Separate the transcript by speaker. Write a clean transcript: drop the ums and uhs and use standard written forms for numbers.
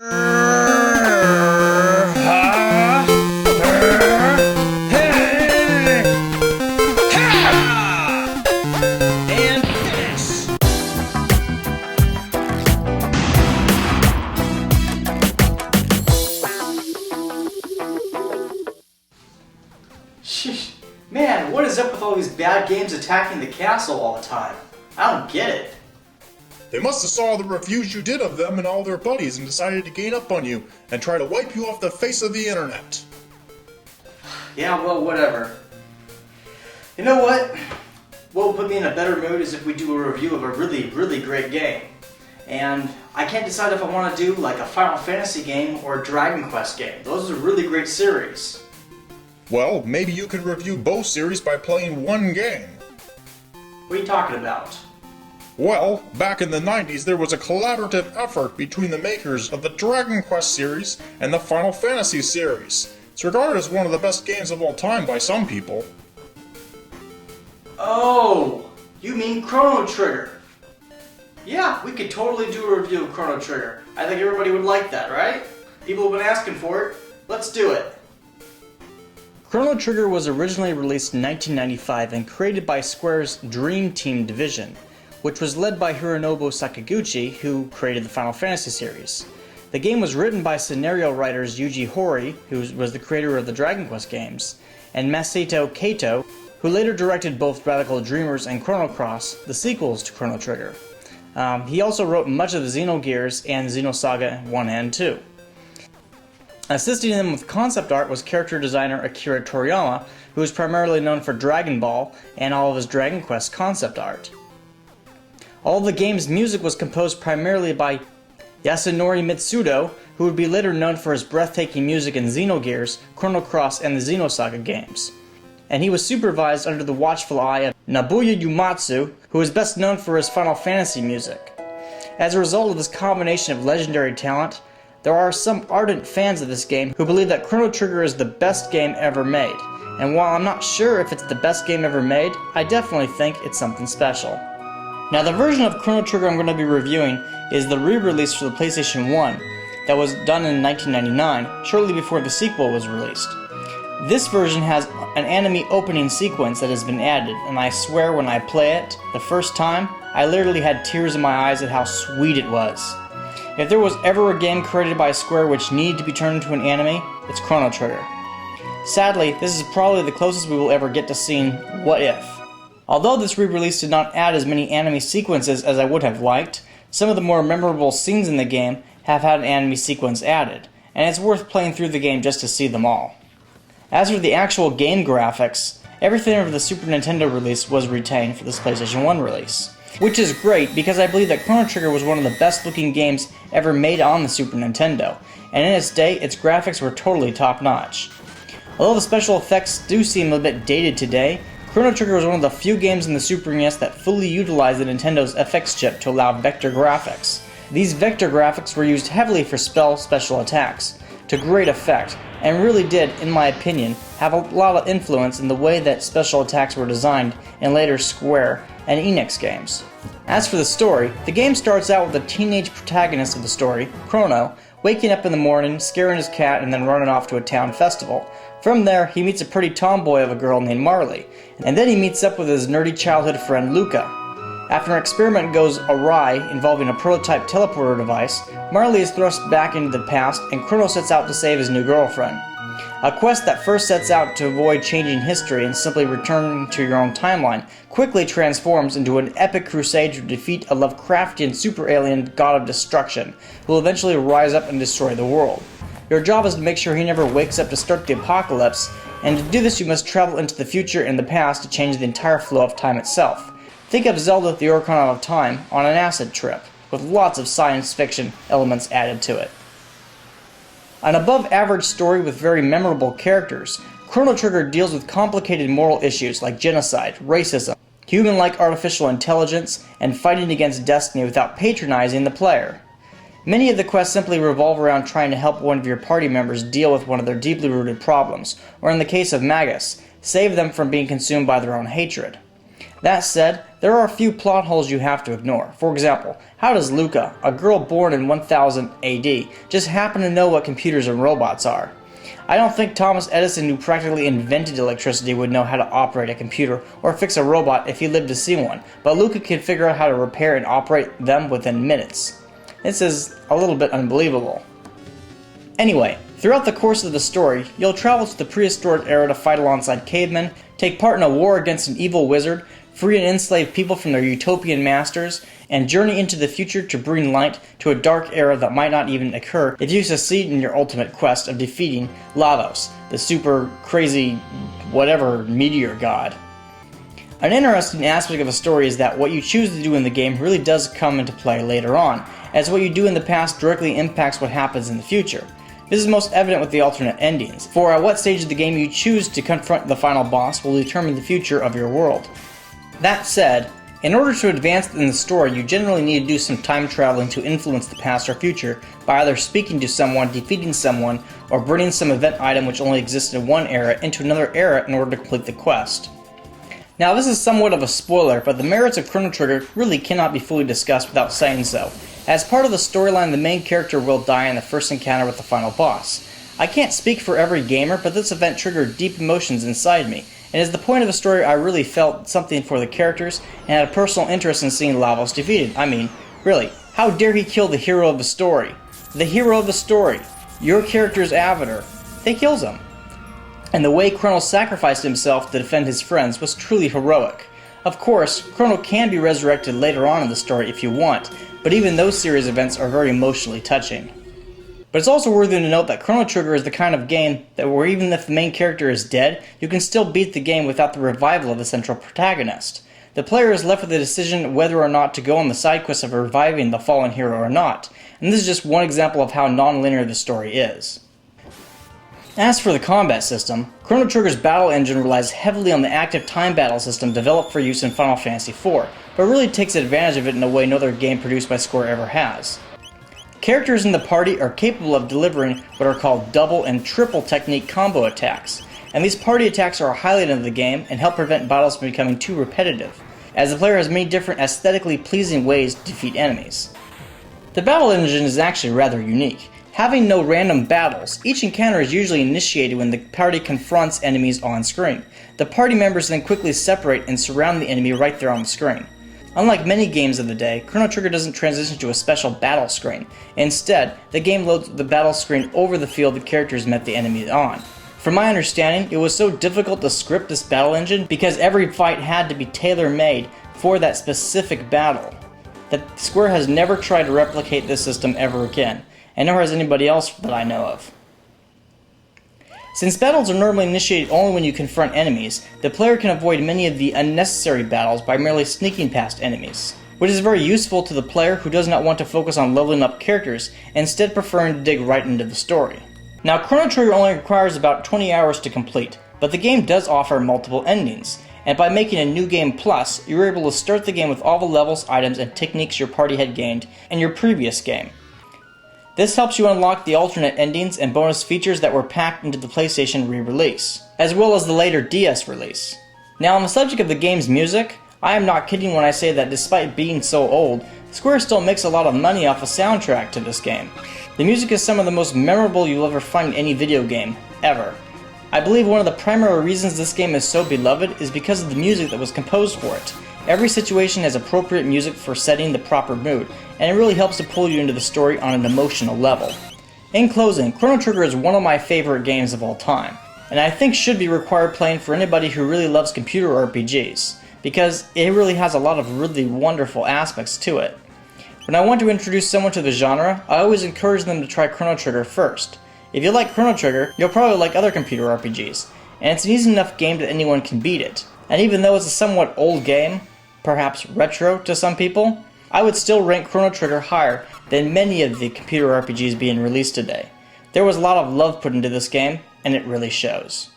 Speaker 1: Man, what is up with all these bad games attacking the castle all the time? I don't get it.
Speaker 2: They must have saw the reviews you did of them and all their buddies and decided to gain up on you and try to wipe you off the face of the internet.
Speaker 1: Yeah, well, whatever. You know what? What will put me in a better mood is if we do a review of a really great game. And I can't decide if I want to do like a Final Fantasy game or a Dragon Quest game. Those are really great series.
Speaker 2: Well, maybe you could review both series by playing one game.
Speaker 1: What are you talking about?
Speaker 2: Well, back in the 90s there was a collaborative effort between the makers of the Dragon Quest series and the Final Fantasy series. It's regarded as one of the best games of all time by some people.
Speaker 1: Oh, you mean Chrono Trigger? Yeah, we could totally do a review of Chrono Trigger. I think everybody would like that, right? People have been asking for it. Let's do it. Chrono Trigger was originally released in 1995 and created by Square's Dream Team division, which was led by Hironobu Sakaguchi, who created the Final Fantasy series. The game was written by scenario writers Yuji Hori, who was the creator of the Dragon Quest games, and Masato Kato, who later directed both Radical Dreamers and Crono Cross, the sequels to Chrono Trigger. He also wrote much of the Xenogears and XenoSaga 1 and 2. Assisting him with concept art was character designer Akira Toriyama, who is primarily known for Dragon Ball and all of his Dragon Quest concept art. All of the game's music was composed primarily by Yasunori Mitsuda, who would be later known for his breathtaking music in Xenogears, Crono Cross, and the XenoSaga games. And he was supervised under the watchful eye of Nobuo Uematsu, who is best known for his Final Fantasy music. As a result of this combination of legendary talent, there are some ardent fans of this game who believe that Chrono Trigger is the best game ever made. And while I'm not sure if it's the best game ever made, I definitely think it's something special. Now, the version of Chrono Trigger I'm going to be reviewing is the re-release for the PlayStation 1 that was done in 1999, shortly before the sequel was released. This version has an anime opening sequence that has been added, and I swear when I play it the first time, I literally had tears in my eyes at how sweet it was. If there was ever a game created by Square which needed to be turned into an anime, it's Chrono Trigger. Sadly, this is probably the closest we will ever get to seeing What If. Although this re-release did not add as many anime sequences as I would have liked, some of the more memorable scenes in the game have had an anime sequence added, and it's worth playing through the game just to see them all. As for the actual game graphics, everything from the Super Nintendo release was retained for this PlayStation 1 release. Which is great because I believe that Chrono Trigger was one of the best looking games ever made on the Super Nintendo, and in its day, its graphics were totally top notch. Although the special effects do seem a bit dated today, Chrono Trigger was one of the few games in the Super NES that fully utilized the Nintendo's FX chip to allow vector graphics. These vector graphics were used heavily for special attacks, to great effect, and really did, in my opinion, have a lot of influence in the way that special attacks were designed in later Square and Enix games. As for the story, the game starts out with the teenage protagonist of the story, Crono, waking up in the morning, scaring his cat, and then running off to a town festival. From there, he meets a pretty tomboy of a girl named Marley, and then he meets up with his nerdy childhood friend Luca. After an experiment goes awry involving a prototype teleporter device, Marley is thrust back into the past and Crono sets out to save his new girlfriend. A quest that first sets out to avoid changing history and simply returning to your own timeline quickly transforms into an epic crusade to defeat a Lovecraftian super alien god of destruction who will eventually rise up and destroy the world. Your job is to make sure he never wakes up to start the apocalypse, and to do this you must travel into the future and the past to change the entire flow of time itself. Think of Zelda the Ocarina of Time on an acid trip, with lots of science fiction elements added to it. An above-average story with very memorable characters, Chrono Trigger deals with complicated moral issues like genocide, racism, human-like artificial intelligence, and fighting against destiny without patronizing the player. Many of the quests simply revolve around trying to help one of your party members deal with one of their deeply rooted problems, or in the case of Magus, save them from being consumed by their own hatred. That said, there are a few plot holes you have to ignore. For example, how does Luca, a girl born in 1000 AD, just happen to know what computers and robots are? I don't think Thomas Edison, who practically invented electricity, would know how to operate a computer or fix a robot if he lived to see one, but Luca could figure out how to repair and operate them within minutes. This is a little bit unbelievable. Anyway, throughout the course of the story, you'll travel to the prehistoric era to fight alongside cavemen, take part in a war against an evil wizard, free and enslave people from their utopian masters, and journey into the future to bring light to a dark era that might not even occur if you succeed in your ultimate quest of defeating Lavos, the super crazy whatever meteor god. An interesting aspect of a story is that what you choose to do in the game really does come into play later on, as what you do in the past directly impacts what happens in the future. This is most evident with the alternate endings, for at what stage of the game you choose to confront the final boss will determine the future of your world. That said, in order to advance in the story, you generally need to do some time traveling to influence the past or future by either speaking to someone, defeating someone, or bringing some event item which only existed in one era into another era in order to complete the quest. Now this is somewhat of a spoiler, but the merits of Chrono Trigger really cannot be fully discussed without saying so. As part of the storyline, the main character will die in the first encounter with the final boss. I can't speak for every gamer, but this event triggered deep emotions inside me, and as the point of the story I really felt something for the characters and had a personal interest in seeing Lavos defeated. I mean, really, how dare he kill the hero of the story? The hero of the story, your character's avatar, they kills him. And the way Crono sacrificed himself to defend his friends was truly heroic. Of course, Crono can be resurrected later on in the story if you want, but even those series events are very emotionally touching. But it's also worthy to note that Chrono Trigger is the kind of game that where even if the main character is dead, you can still beat the game without the revival of the central protagonist. The player is left with the decision whether or not to go on the side quest of reviving the fallen hero or not, and this is just one example of how non-linear the story is. As for the combat system, Chrono Trigger's battle engine relies heavily on the active time battle system developed for use in Final Fantasy IV, but really takes advantage of it in a way no other game produced by Square ever has. Characters in the party are capable of delivering what are called double and triple technique combo attacks, and these party attacks are a highlight of the game and help prevent battles from becoming too repetitive, as the player has many different aesthetically pleasing ways to defeat enemies. The battle engine is actually rather unique. Having no random battles, each encounter is usually initiated when the party confronts enemies on screen. The party members then quickly separate and surround the enemy right there on the screen. Unlike many games of the day, Chrono Trigger doesn't transition to a special battle screen. Instead, the game loads the battle screen over the field the characters met the enemy on. From my understanding, it was so difficult to script this battle engine because every fight had to be tailor-made for that specific battle, that Square has never tried to replicate this system ever again, and nor has anybody else that I know of. Since battles are normally initiated only when you confront enemies, the player can avoid many of the unnecessary battles by merely sneaking past enemies, which is very useful to the player who does not want to focus on leveling up characters, instead preferring to dig right into the story. Now, Chrono Trigger only requires about 20 hours to complete, but the game does offer multiple endings, and by making a New Game Plus, you're able to start the game with all the levels, items, and techniques your party had gained in your previous game. This helps you unlock the alternate endings and bonus features that were packed into the PlayStation re-release, as well as the later DS release. Now, on the subject of the game's music, I am not kidding when I say that despite being so old, Square still makes a lot of money off the soundtrack to this game. The music is some of the most memorable you'll ever find in any video game, ever. I believe one of the primary reasons this game is so beloved is because of the music that was composed for it. Every situation has appropriate music for setting the proper mood, and it really helps to pull you into the story on an emotional level. In closing, Chrono Trigger is one of my favorite games of all time, and I think should be required playing for anybody who really loves computer RPGs, because it really has a lot of really wonderful aspects to it. When I want to introduce someone to the genre, I always encourage them to try Chrono Trigger first. If you like Chrono Trigger, you'll probably like other computer RPGs, and it's an easy enough game that anyone can beat it. And even though it's a somewhat old game, perhaps retro to some people, I would still rank Chrono Trigger higher than many of the computer RPGs being released today. There was a lot of love put into this game, and it really shows.